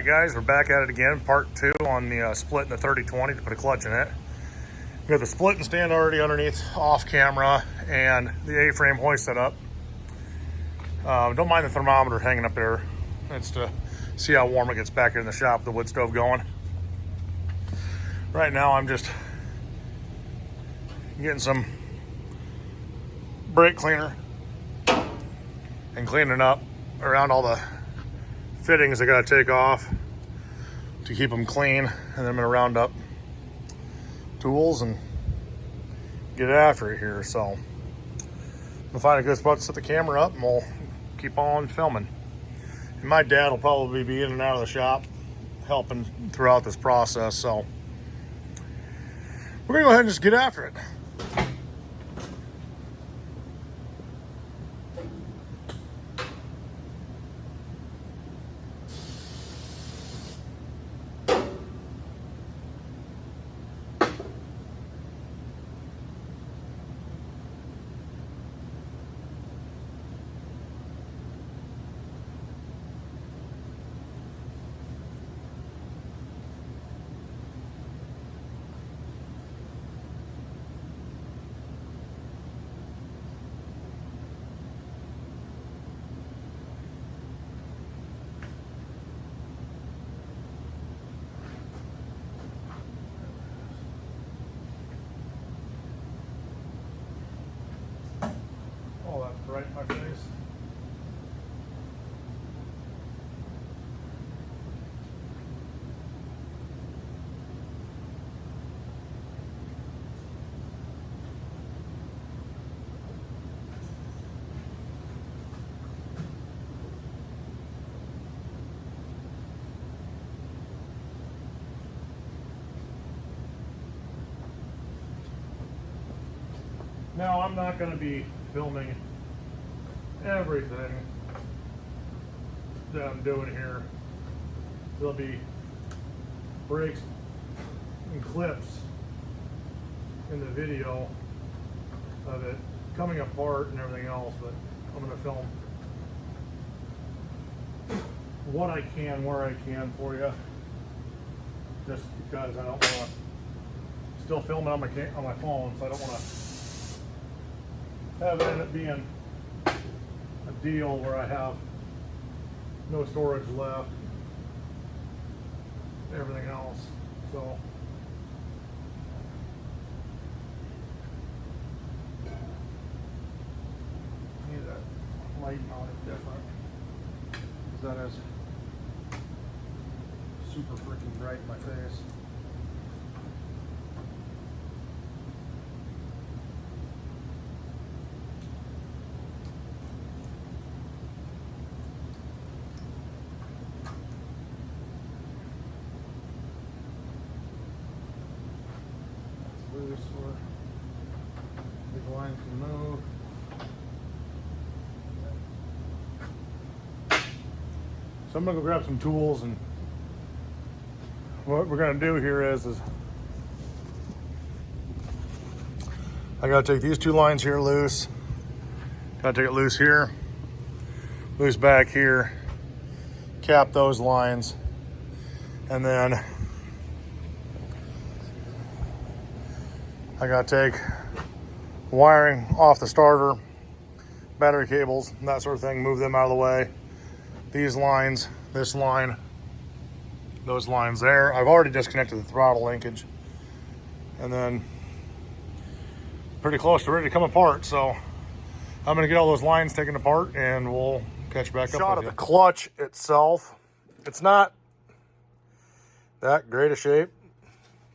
Alright guys, we're back at it again, part 2 on the split in the 30-20 to put a clutch in it. We got the split and stand already underneath off camera and the A-frame hoist set up. Don't mind the thermometer hanging up there. It's to see how warm it gets back here in the shop with the wood stove going. Right now I'm just getting some brake cleaner and cleaning up around all the fittings I gotta take off to keep them clean, and then I'm gonna round up tools and get after it here. So I'm gonna find a good spot to set the camera up and we'll keep on filming. And my dad will probably be in and out of the shop helping throughout this process, so we're gonna go ahead and just get after it. Oh, that's right in my face. Now, I'm not going to be filming everything that I'm doing here. There'll be breaks and clips in the video of it coming apart and everything else, but I'm going to film what I can, where I can for you, just because I don't want to still film it on my phone, so I don't want to have it end up being a deal where I have no storage left, everything else. So I need that light mounted different, because that is super freaking bright in my face. Loose where these lines can move. So I'm gonna go grab some tools, and what we're gonna do here is I gotta take these two lines here loose. Gotta take it loose here, loose back here, cap those lines, and then I gotta take wiring off the starter, battery cables, and that sort of thing, move them out of the way. These lines, this line, those lines there. I've already disconnected the throttle linkage, and then pretty close to ready to come apart. So I'm gonna get all those lines taken apart and we'll catch back up with you. Shot of the clutch itself. It's not that great a shape,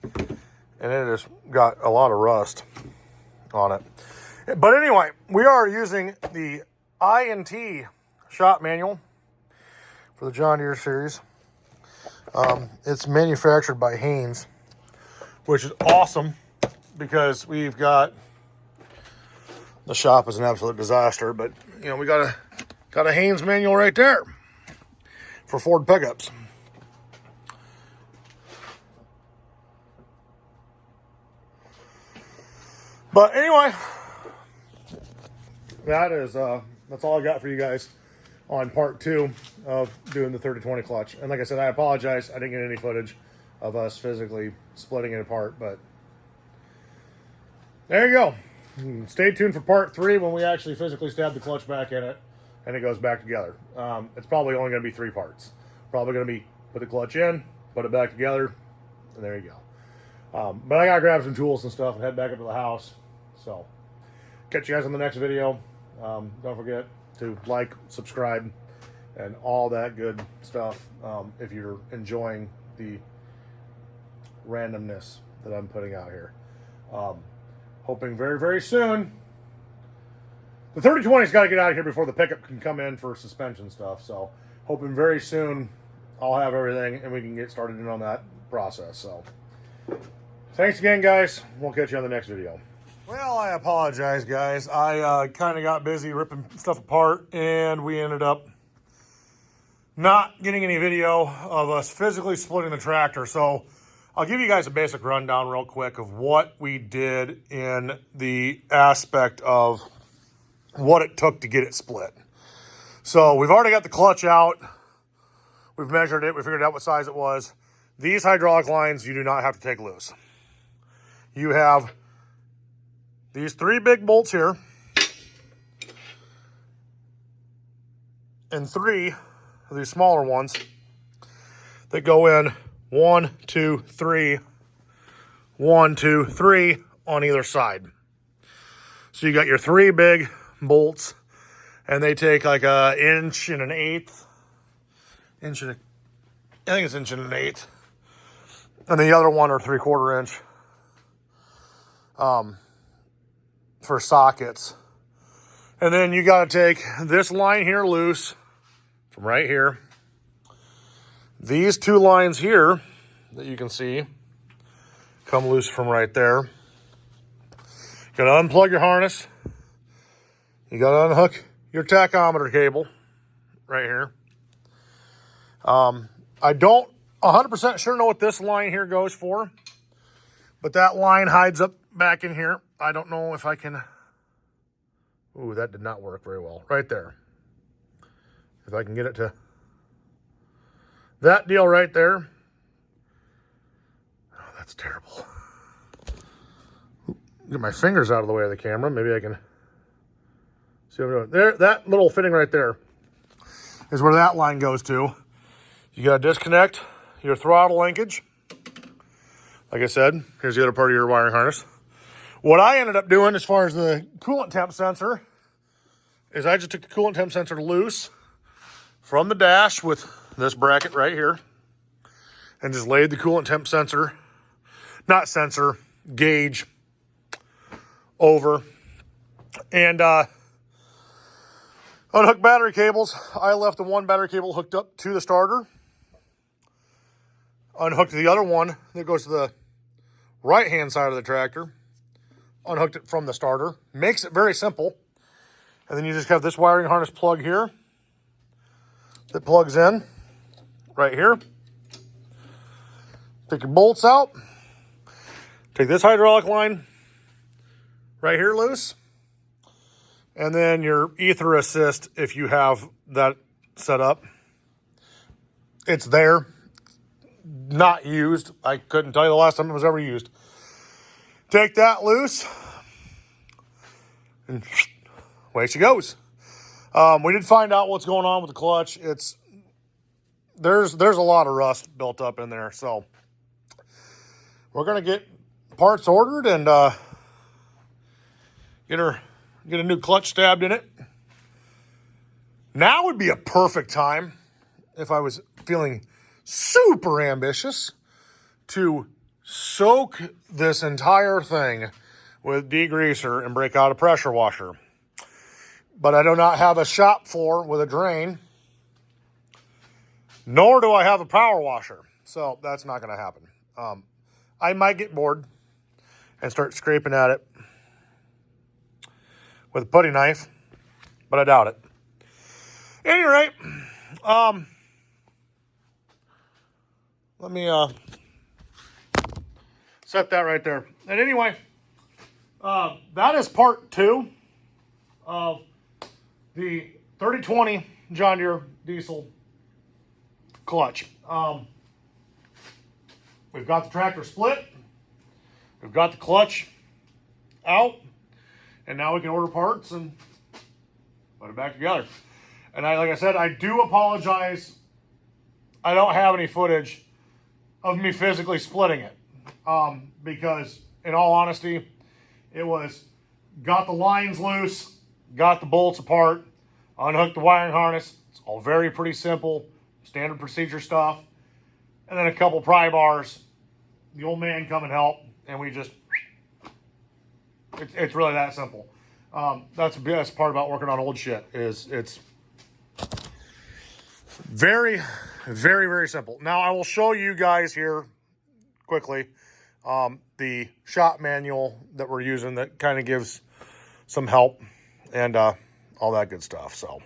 and it has got a lot of rust on it. But anyway, we are using the I&T shop manual for the John Deere series. It's manufactured by Haynes, which is awesome because we've got, the shop is an absolute disaster, but you know, we got a Haynes manual right there for Ford pickups. But anyway, that's all I got for you guys. on part 2 of doing the 30-20 clutch. And like I said, I apologize. I didn't get any footage of us physically splitting it apart, but there you go. Stay tuned for part 3 when we actually physically stab the clutch back in it and it goes back together. It's probably only going to be 3 parts. Probably going to be put the clutch in, put it back together, and there you go. But I got to grab some tools and stuff and head back up to the house. So, catch you guys on the next video. Don't forget to like, subscribe, and all that good stuff if you're enjoying the randomness that I'm putting out here. Hoping very, very soon. The 30-20's got to get out of here before the pickup can come in for suspension stuff. So, hoping very soon I'll have everything and we can get started in on that process. So, thanks again, guys. We'll catch you on the next video. Well, I apologize, guys. I kind of got busy ripping stuff apart, and we ended up not getting any video of us physically splitting the tractor. So I'll give you guys a basic rundown real quick of what we did in the aspect of what it took to get it split. So we've already got the clutch out. We've measured it. We figured out what size it was. These hydraulic lines you do not have to take loose. You have these 3 big bolts here and 3 of these smaller ones that go in 1, 2, 3, 1, 2, 3 on either side. So you got your 3 big bolts, and they take like an inch and an eighth. I think it's inch and an eighth. And the other one are 3/4 inch. For sockets. And then you got to take this line here loose from right here. These 2 lines here that you can see come loose from right there. You got to unplug your harness. You got to unhook your tachometer cable right here. I don't 100% sure know what this line here goes for, but that line hides up back in here. I don't know if I can. Ooh, that did not work very well. Right there. If I can get it to that deal right there. Oh, that's terrible. Get my fingers out of the way of the camera. Maybe I can see what I'm doing. There, that little fitting right there is where that line goes to. You got to disconnect your throttle linkage. Like I said, here's the other part of your wiring harness. What I ended up doing as far as the coolant temp sensor is I just took the coolant temp sensor loose from the dash with this bracket right here and just laid the coolant temp sensor, not sensor, gauge over, and unhooked battery cables. I left the one battery cable hooked up to the starter, unhooked the other one that goes to the right-hand side of the tractor, unhooked it from the starter. Makes it very simple. And then you just have this wiring harness plug here that plugs in right here. Take your bolts out. Take this hydraulic line right here loose. And then your ether assist, if you have that set up. It's there. Not used. I couldn't tell you the last time it was ever used. Take that loose. And away she goes. We did find out what's going on with the clutch. There's a lot of rust built up in there. So we're going to get parts ordered and get a new clutch stabbed in it. Now would be a perfect time, if I was feeling super ambitious, to soak this entire thing with degreaser and break out a pressure washer. But I do not have a shop floor with a drain, nor do I have a power washer. So that's not going to happen. I might get bored and start scraping at it with a putty knife, but I doubt it. At any rate, let me set that right there. And anyway, that is part 2 of the 30-20 John Deere diesel clutch. We've got the tractor split. We've got the clutch out. And now we can order parts and put it back together. And like I said, I do apologize. I don't have any footage of me physically splitting it. Because in all honesty, it was got the lines loose, got the bolts apart, unhooked the wiring harness. It's all pretty simple, standard procedure stuff. And then a couple pry bars. The old man come and help, and we just, it's really that simple. That's the best part about working on old shit is it's very, very, very simple. Now I will show you guys here quickly the shop manual that we're using that kind of gives some help and all that good stuff. So.